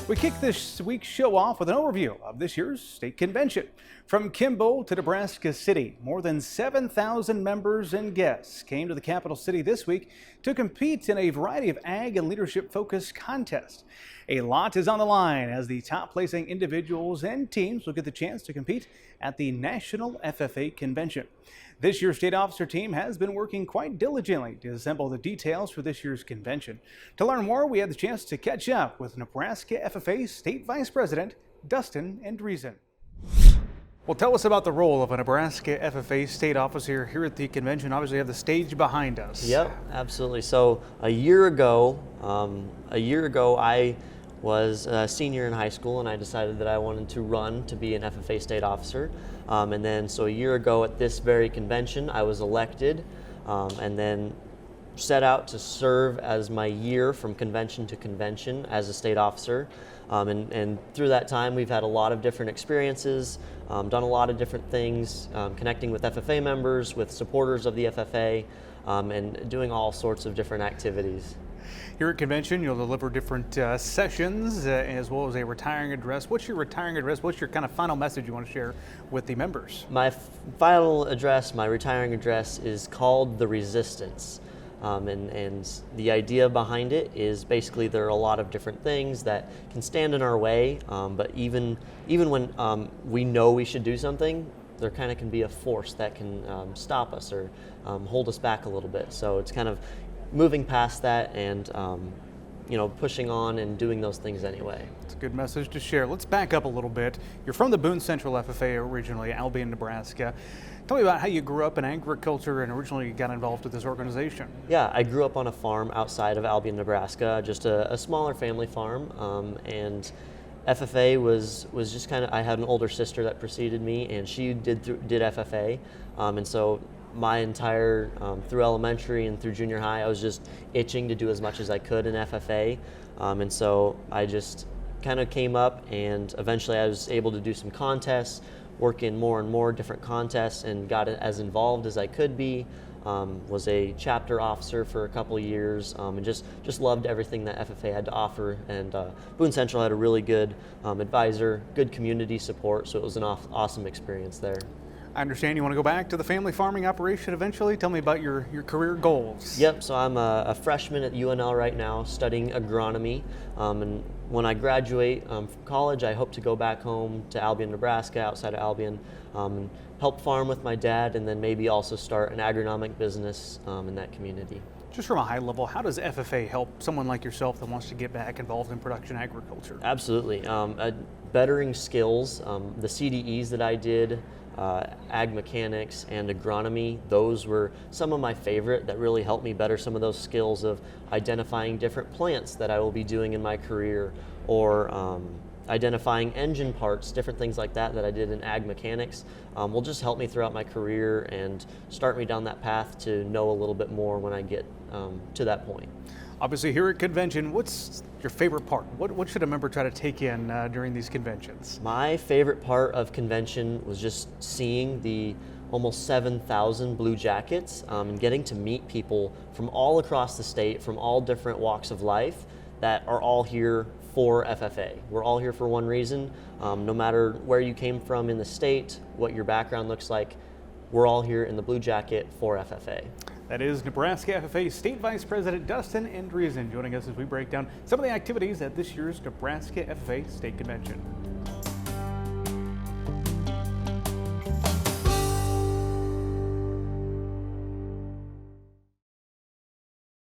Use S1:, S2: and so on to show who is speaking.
S1: We kick this week's show off with an overview of this year's state convention. From Kimball to Nebraska City, more than 7,000 members and guests came to the capital city this week to compete in a variety of ag and leadership-focused contests. A lot is on the line as the top-placing individuals and teams will get the chance to compete at the National FFA convention. This year's state officer team has been working quite diligently to assemble the details for this year's convention. To learn more, we had the chance to catch up with Nebraska FFA State Vice President Dustin Andreasen. Well, tell us about the role of a Nebraska FFA state officer here at the convention. Obviously, you have the stage behind us.
S2: Yep, absolutely. So a year ago, I was a senior in high school, and I decided that I wanted to run to be an FFA state officer. And then, so a year ago at this very convention, I was elected, and then set out to serve as my year from convention to convention as a state officer. And through that time, we've had a lot of different experiences, done a lot of different things, connecting with FFA members, with supporters of the FFA, and doing all sorts of different activities.
S1: Here at convention, you'll deliver different sessions as well as a retiring address. What's your retiring address? What's your kind of final message you want to share with the members?
S2: My final address, my retiring address, is called The Resistance. And the idea behind it is basically there are a lot of different things that can stand in our way, but even when we know we should do something, there kind of can be a force that can stop us or hold us back a little bit. So it's kind of moving past that and pushing on and doing those things anyway.
S1: It's a good message to share. Let's back up a little bit. You're from the Boone Central FFA originally, Albion, Nebraska. Tell me about how you grew up in agriculture and originally got involved with this organization.
S2: Yeah, I grew up on a farm outside of Albion, Nebraska, just a smaller family farm, and FFA was just kind of, I had an older sister that preceded me, and she did FFA, and so my entire, through elementary and through junior high, I was just itching to do as much as I could in FFA, and so I just kind of came up, and eventually I was able to do some contests, work in more and more different contests, and got as involved as I could be. Was a chapter officer for a couple of years, and just loved everything that FFA had to offer. And Boone Central had a really good advisor, good community support, so it was an awesome experience there.
S1: I understand you want to go back to the family farming operation eventually. Tell me about your career goals.
S2: Yep, so I'm a freshman at UNL right now studying agronomy, and when I graduate from college, I hope to go back home to Albion, Nebraska, outside of Albion, and help farm with my dad, and then maybe also start an agronomic business in that community.
S1: Just from a high level, how does FFA help someone like yourself that wants to get back involved in production agriculture?
S2: Absolutely. Bettering skills, the CDEs that I did, ag mechanics and agronomy, those were some of my favorite that really helped me better some of those skills of identifying different plants that I will be doing in my career, or identifying engine parts, different things like that I did in ag mechanics, will just help me throughout my career and start me down that path to know a little bit more when I get to that point.
S1: Obviously, here at convention, what's your favorite part? What should a member try to take in during these conventions?
S2: My favorite part of convention was just seeing the almost 7,000 blue jackets and getting to meet people from all across the state, from all different walks of life, that are all here for FFA. We're all here for one reason. No matter where you came from in the state, what your background looks like, we're all here in the blue jacket for FFA.
S1: That is Nebraska FFA State Vice President Dustin Andreasen joining us as we break down some of the activities at this year's Nebraska FFA State Convention.